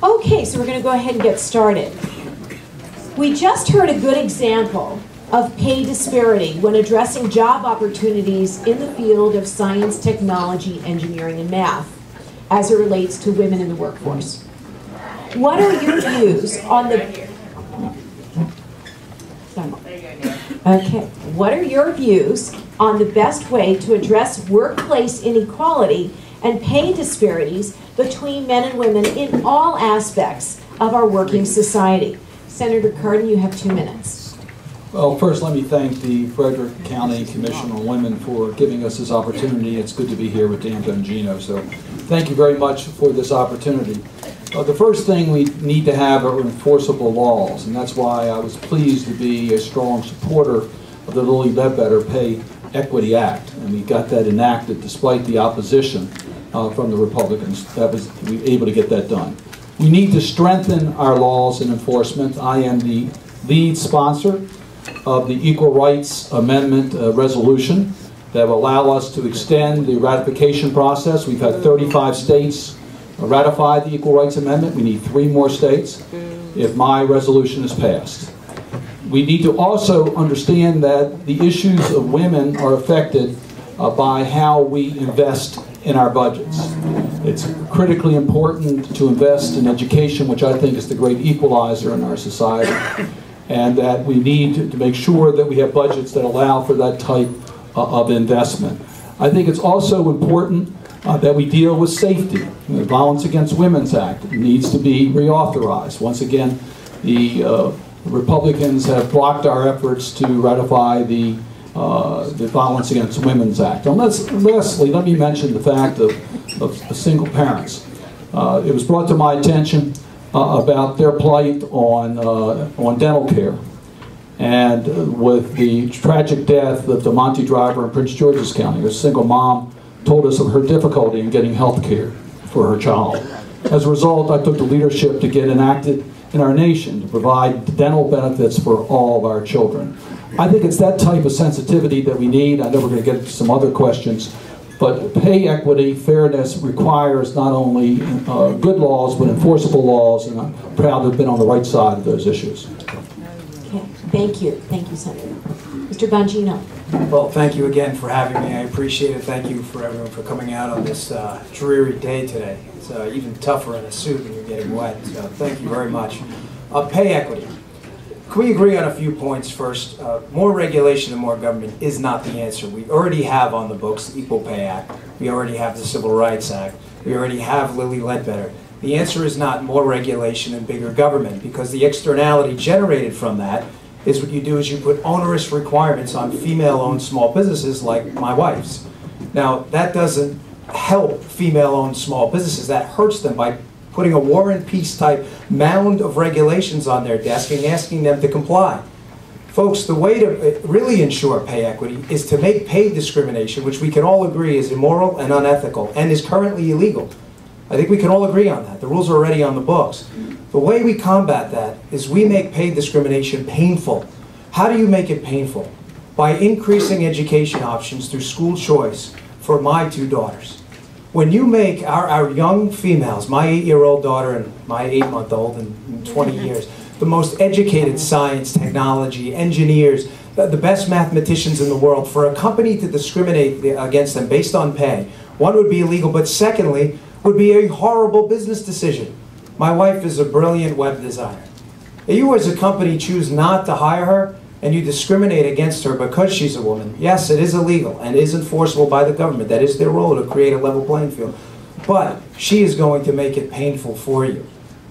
Okay, so we're going to go ahead and get started. We just heard a good example of pay disparity when addressing job opportunities in the field of science, technology, engineering, and math as it relates to women in the workforce. What are your views on the... Okay, what are your views on the best way to address workplace inequality and pay disparities between men and women in all aspects of our working society? Senator Cardin, you have 2 minutes. Well, first let me thank the Frederick County Commission on Women for giving us this opportunity. It's good to be here with Dan Bongino, so thank you very much for this opportunity. The first thing we need to have are enforceable laws, and that's why I was pleased to be a strong supporter of the Lilly Ledbetter Pay Equity Act, and we got that enacted despite the opposition from the Republicans. We were able to get that done. We need to strengthen our laws and enforcement. I am the lead sponsor of the Equal Rights Amendment resolution that will allow us to extend the ratification process. We've had 35 states ratify the Equal Rights Amendment. We need 3 more states if my resolution is passed. We need to also understand that the issues of women are affected by how we invest in our budgets. It's critically important to invest in education, which I think is the great equalizer in our society, and that we need to make sure that we have budgets that allow for that type of investment. I think it's also important that we deal with safety. The Violence Against Women's Act needs to be reauthorized. Once again, the Republicans have blocked our efforts to ratify the Violence Against Women's Act. And lastly, let me mention the fact of single parents. It was brought to my attention about their plight on dental care. And with the tragic death of the Monty driver in Prince George's County, a single mom told us of her difficulty in getting health care for her child. As a result, I took the leadership to get enacted in our nation to provide dental benefits for all of our children. I think it's that type of sensitivity that we need. I know we're going to get to some other questions, but pay equity, fairness requires not only good laws, but enforceable laws, and I'm proud to have been on the right side of those issues. Okay. Thank you. Thank you, Senator. Mr. Bongino. Well, thank you again for having me. I appreciate it. Thank you for everyone for coming out on this dreary day today. It's even tougher in a suit when you're getting wet, so thank you very much. Pay equity. Can we agree on a few points first? More regulation and more government is not the answer. We already have on the books the Equal Pay Act. We already have the Civil Rights Act. We already have Lilly Ledbetter. The answer is not more regulation and bigger government, because the externality generated from that is what you do is you put onerous requirements on female-owned small businesses like my wife's. Now, that doesn't help female-owned small businesses. That hurts them by putting a War and Peace type mound of regulations on their desk and asking them to comply. Folks, the way to really ensure pay equity is to make pay discrimination, which we can all agree is immoral and unethical and is currently illegal. I think we can all agree on that. The rules are already on the books. The way we combat that is we make pay discrimination painful. How do you make it painful? By increasing education options through school choice for my 2 daughters. When you make our young females, my 8-year-old daughter and my 8-month-old in 20 years, the most educated science, technology, engineers, the best mathematicians in the world, for a company to discriminate against them based on pay, one, would be illegal, but secondly, would be a horrible business decision. My wife is a brilliant web designer. If you as a company choose not to hire her and you discriminate against her because she's a woman, yes, it is illegal and is enforceable by the government. That is their role, to create a level playing field. But she is going to make it painful for you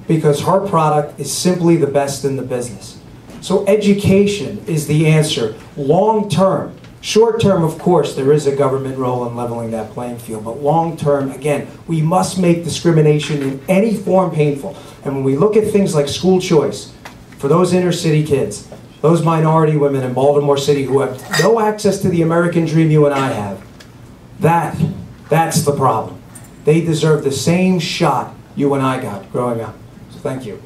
because her product is simply the best in the business. So education is the answer long term. Short term, of course, there is a government role in leveling that playing field, but long term, again, we must make discrimination in any form painful. And when we look at things like school choice, for those inner city kids, those minority women in Baltimore City who have no access to the American dream you and I have, that's the problem. They deserve the same shot you and I got growing up. So thank you.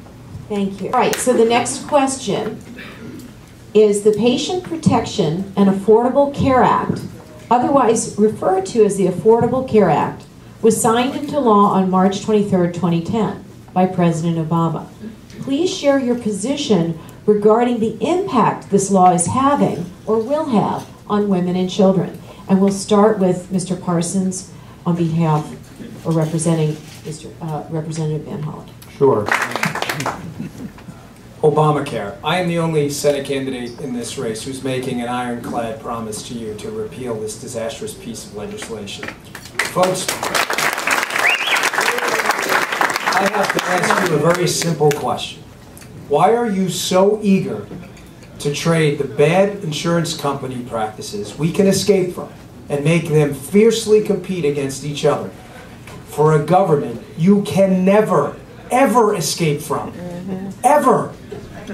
Thank you. All right, so the next question is the Patient Protection and Affordable Care Act, otherwise referred to as the Affordable Care Act, was signed into law on March 23, 2010. by President Obama. Please share your position regarding the impact this law is having or will have on women and children. And we'll start with Mr. Parsons on behalf or representing Representative Van Hollen. Sure. Obamacare. I am the only Senate candidate in this race who's making an ironclad promise to you to repeal this disastrous piece of legislation. Folks, I have to ask you a very simple question. Why are you so eager to trade the bad insurance company practices we can escape from and make them fiercely compete against each other for a government you can never, ever escape from? Ever.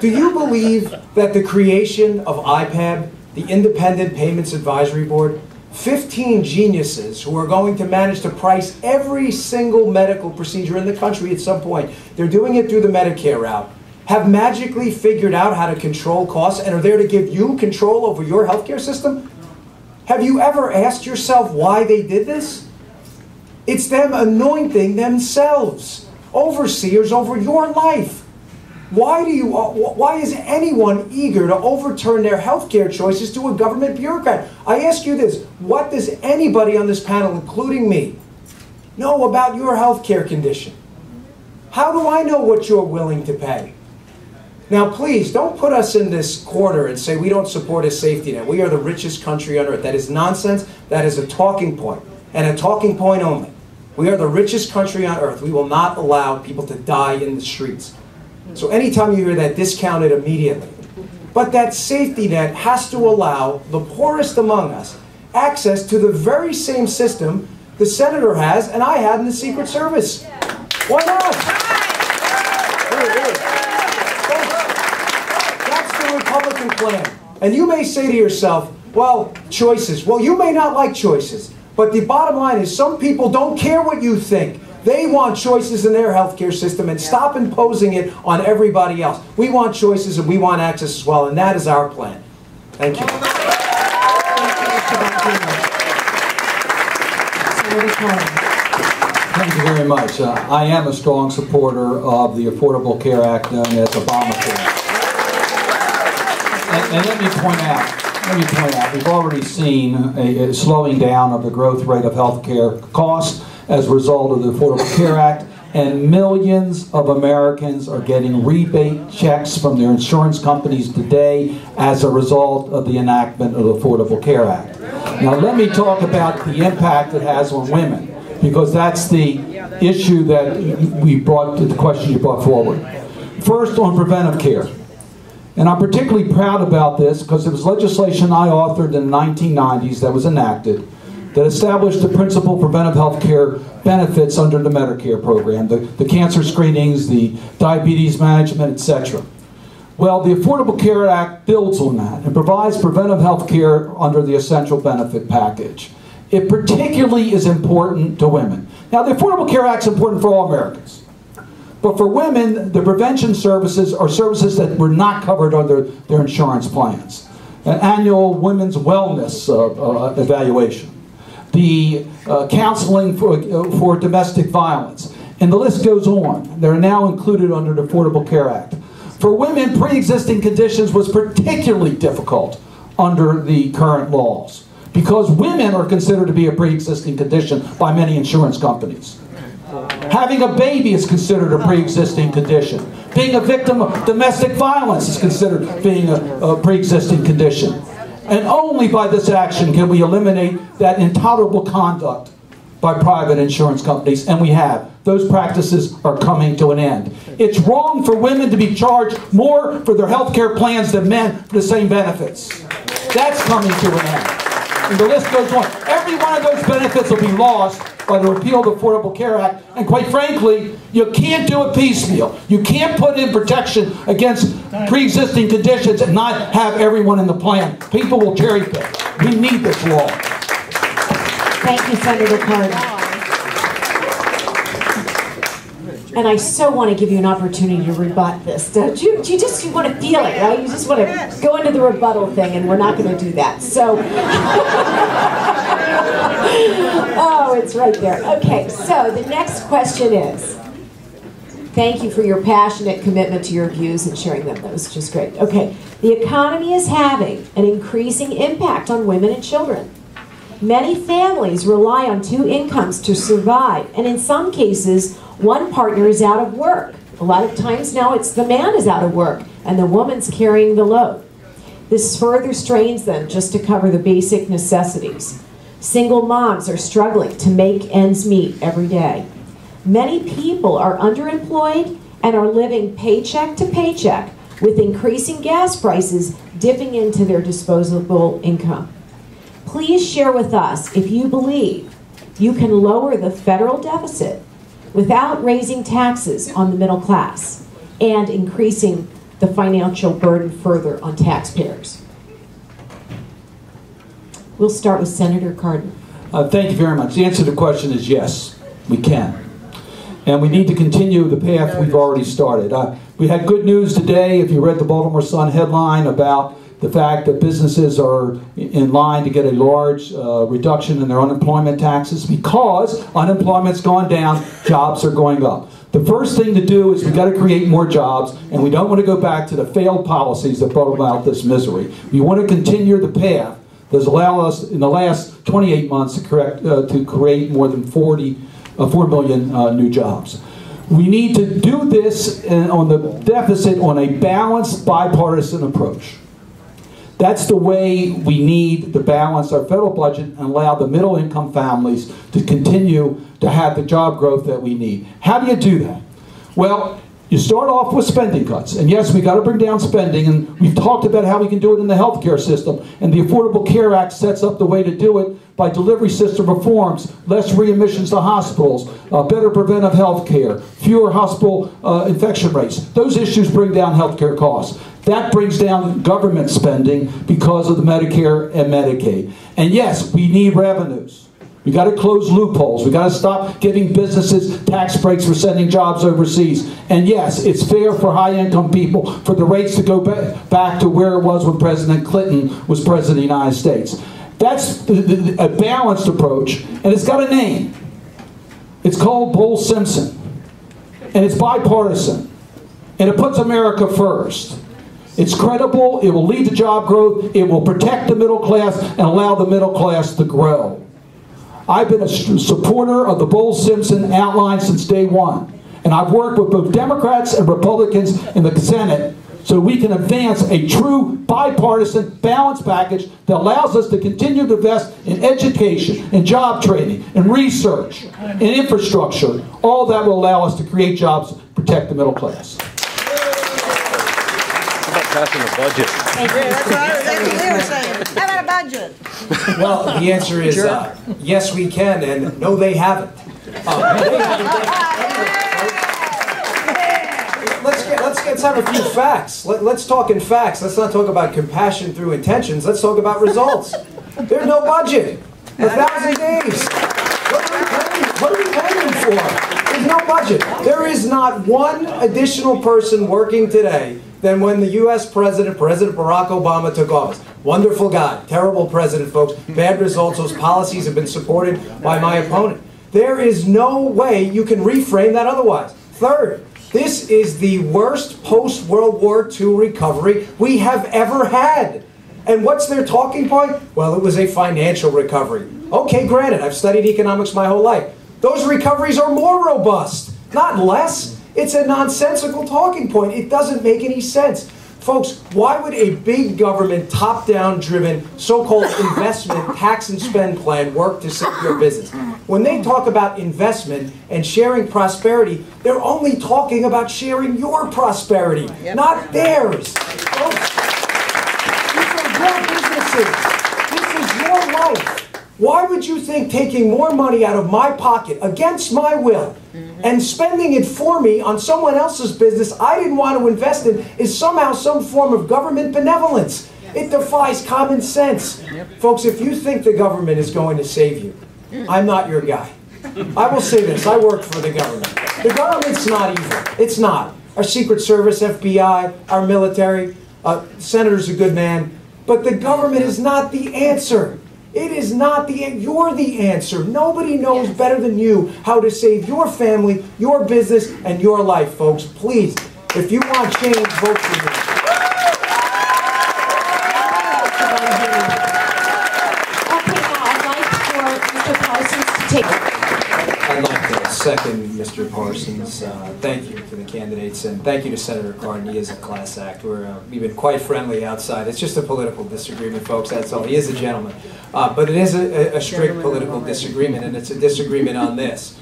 Do you believe that the creation of IPAB, the Independent Payments Advisory Board, 15 geniuses who are going to manage to price every single medical procedure in the country at some point, they're doing it through the Medicare route, have magically figured out how to control costs and are there to give you control over your healthcare system? Have you ever asked yourself why they did this? It's them anointing themselves overseers over your life. Why is anyone eager to overturn their healthcare choices to a government bureaucrat? I ask you this, what does anybody on this panel, including me, know about your healthcare condition? How do I know what you're willing to pay? Now please, don't put us in this corner and say we don't support a safety net. We are the richest country on earth. That is nonsense. That is a talking point, and a talking point only. We are the richest country on earth. We will not allow people to die in the streets. So anytime you hear that, discount it immediately. But that safety net has to allow the poorest among us access to the very same system the senator has and I had in the Secret Service. Why not? That's the Republican plan. And you may say to yourself, well, choices. Well, you may not like choices. But the bottom line is some people don't care what you think. They want choices in their healthcare system and stop imposing it on everybody else. We want choices and we want access as well, and that is our plan. Thank you. Thank you very much. I am a strong supporter of the Affordable Care Act known as Obamacare. And let me point out, we've already seen a slowing down of the growth rate of healthcare costs as a result of the Affordable Care Act, and millions of Americans are getting rebate checks from their insurance companies today as a result of the enactment of the Affordable Care Act. Now let me talk about the impact it has on women, because that's the issue that we brought to the question you brought forward. First, on preventive care. And I'm particularly proud about this because it was legislation I authored in the 1990s that was enacted that established the principal preventive health care benefits under the Medicare program, the cancer screenings, the diabetes management, etc. Well, the Affordable Care Act builds on that and provides preventive health care under the essential benefit package. It particularly is important to women. Now, the Affordable Care Act is important for all Americans. But for women, the prevention services are services that were not covered under their insurance plans. An annual women's wellness evaluation. The counseling for domestic violence. And the list goes on. They're now included under the Affordable Care Act. For women, pre-existing conditions was particularly difficult under the current laws because women are considered to be a pre-existing condition by many insurance companies. Having a baby is considered a pre-existing condition. Being a victim of domestic violence is considered being a pre-existing condition. And only by this action can we eliminate that intolerable conduct by private insurance companies, and we have. Those practices are coming to an end. It's wrong for women to be charged more for their health care plans than men for the same benefits. That's coming to an end. And the list goes on. Every one of those benefits will be lost by the repeal of the Affordable Care Act, and quite frankly, you can't do it piecemeal. You can't put in protection against pre-existing conditions and not have everyone in the plan. People will cherry pick. We need this law. Thank you, Senator Cardin. And I so want to give you an opportunity to rebut this, don't you? You just want to feel it, right? You just want to go into the rebuttal thing, and we're not going to do that. So, oh, it's right there. Okay, so the next question is, Thank you for your passionate commitment to your views and sharing them. That was just great. Okay, the economy is having an increasing impact on women and children. Many families rely on two incomes to survive, and in some cases, one partner is out of work. A lot of times now it's the man is out of work and the woman's carrying the load. This further strains them just to cover the basic necessities. Single moms are struggling to make ends meet every day. Many people are underemployed and are living paycheck to paycheck with increasing gas prices dipping into their disposable income. Please share with us if you believe you can lower the federal deficit without raising taxes on the middle class and increasing the financial burden further on taxpayers. We'll start with Senator Cardin. Thank you very much. The answer to the question is yes, we can. And we need to continue the path we've already started. We had good news today, if you read the Baltimore Sun headline, about the fact that businesses are in line to get a large reduction in their unemployment taxes because unemployment's gone down, jobs are going up. The first thing to do is we've got to create more jobs, and we don't want to go back to the failed policies that brought about this misery. We want to continue the path that's allowed us in the last 28 months to create more than 4 million new jobs. We need to do this on the deficit on a balanced bipartisan approach. That's the way we need to balance our federal budget and allow the middle income families to continue to have the job growth that we need. How do you do that? Well, you start off with spending cuts. And yes, we got to bring down spending, and we've talked about how we can do it in the healthcare system. And the Affordable Care Act sets up the way to do it by delivery system reforms, less readmissions to hospitals, better preventive health care, fewer hospital infection rates. Those issues bring down healthcare costs. That brings down government spending because of the Medicare and Medicaid. And yes, we need revenues. We got to close loopholes. We got to stop giving businesses tax breaks for sending jobs overseas. And yes, it's fair for high-income people for the rates to go back to where it was when President Clinton was president of the United States. That's a balanced approach, and it's got a name. It's called Bowles-Simpson, and it's bipartisan, and it puts America first. It's credible, it will lead to job growth, it will protect the middle class and allow the middle class to grow. I've been a supporter of the Bowles-Simpson outline since day one, and I've worked with both Democrats and Republicans in the Senate so we can advance a true bipartisan balanced package that allows us to continue to invest in education, in job training, in research, in infrastructure. All that will allow us to create jobs, protect the middle class. Passing a budget. That's what we were saying. How about a budget? Well, the answer is yes, we can, and no, they haven't. Let's have a few facts. Let's talk in facts. Let's not talk about compassion through intentions. Let's talk about results. There's no budget. 1,000 days. What are we planning for? There's no budget. There is not one additional person working today than when the U.S. President Barack Obama took office. Wonderful guy. Terrible president, folks. Bad results. Those policies have been supported by my opponent. There is no way you can reframe that otherwise. Third, this is the worst post-World War II recovery we have ever had. And what's their talking point? Well, it was a financial recovery. Okay, granted, I've studied economics my whole life. Those recoveries are more robust, not less. It's a nonsensical talking point. It doesn't make any sense. Folks, why would a big government, top-down driven, so-called investment tax and spend plan work to save your business? When they talk about investment and sharing prosperity, they're only talking about sharing your prosperity, not theirs. Folks, these are your businesses. This is your life. Why would you think taking more money out of my pocket against my will and spending it for me on someone else's business I didn't want to invest in is somehow some form of government benevolence? It defies common sense. Folks, if you think the government is going to save you, I'm not your guy. I will say this, I work for the government. The government's not evil. It's not. Our Secret Service, FBI, our military, Senator's a good man, but the government is not the answer. It is not you're the answer. Nobody knows better than you how to save your family, your business, and your life, folks. Please, if you want change, vote for me. I'd like to second Mr. Parsons. Thank you to the candidates, and thank you to Senator Cardin. He is a class act. We've been quite friendly outside. It's just a political disagreement, folks, that's all. He is a gentleman. But it is a strict political disagreement, and it's a disagreement on this.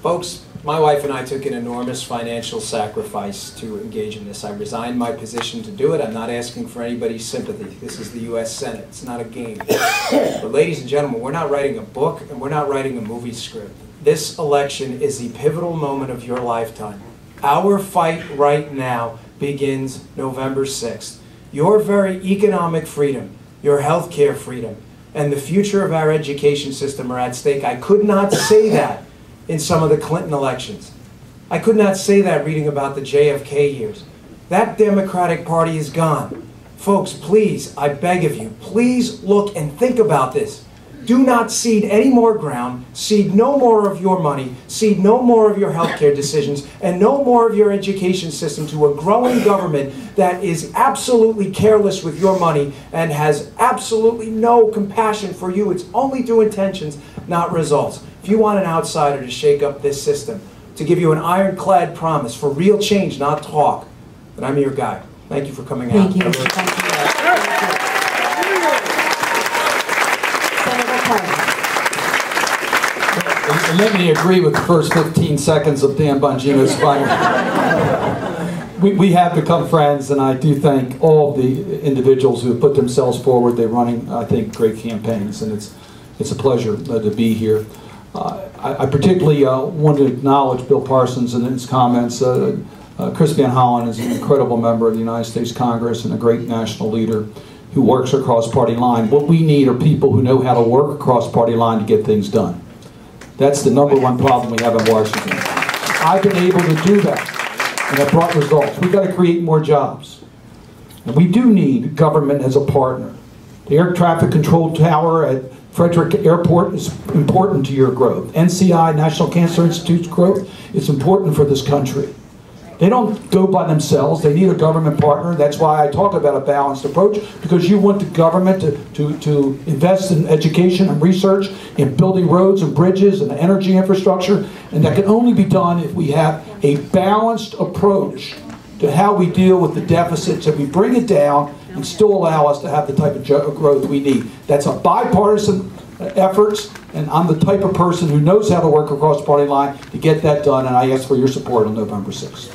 Folks, my wife and I took an enormous financial sacrifice to engage in this. I resigned my position to do it. I'm not asking for anybody's sympathy. This is the U.S. Senate. It's not a game. But ladies and gentlemen, we're not writing a book, and we're not writing a movie script. This election is the pivotal moment of your lifetime. Our fight right now begins November 6th. Your very economic freedom, your health care freedom, and the future of our education system are at stake. I could not say that in some of the Clinton elections. I could not say that reading about the JFK years. That Democratic Party is gone. Folks, please, I beg of you, please look and think about this. Do not cede any more ground, cede no more of your money, cede no more of your healthcare decisions, and no more of your education system to a growing government that is absolutely careless with your money and has absolutely no compassion for you. It's only through intentions, not results. If you want an outsider to shake up this system, to give you an ironclad promise for real change, not talk, then I'm your guy. Thank you for coming out. Thank you. Thank you. And let me agree with the first 15 seconds of Dan Bongino's final. We have become friends, and I do thank all of the individuals who have put themselves forward. They're running, I think, great campaigns, and it's a pleasure to be here. I particularly want to acknowledge Bill Parsons and his comments. Chris Van Hollen is an incredible member of the United States Congress and a great national leader who works across party line. What we need are people who know how to work across party line to get things done. That's the #1 problem we have in Washington. I've been able to do that, and it brought results. We've got to create more jobs. And we do need government as a partner. The air traffic control tower at Frederick Airport is important to your growth. NCI, National Cancer Institute's growth, is important for this country. They don't go by themselves. They need a government partner. That's why I talk about a balanced approach, because you want the government to invest in education and research, in building roads and bridges and energy infrastructure, and that can only be done if we have a balanced approach to how we deal with the deficits, and we bring it down and still allow us to have the type of growth we need. That's a bipartisan efforts, and I'm the type of person who knows how to work across the party line to get that done, and I ask for your support on November 6th.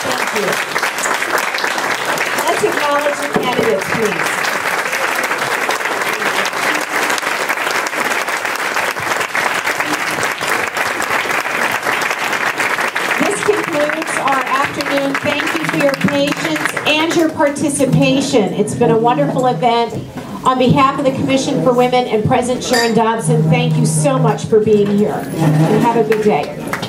Thank you. Let's acknowledge the candidates, please. This concludes our afternoon. Thank you for your patience and your participation. It's been a wonderful event. On behalf of the Commission for Women and President Sharon Dobson, thank you so much for being here, and have a good day.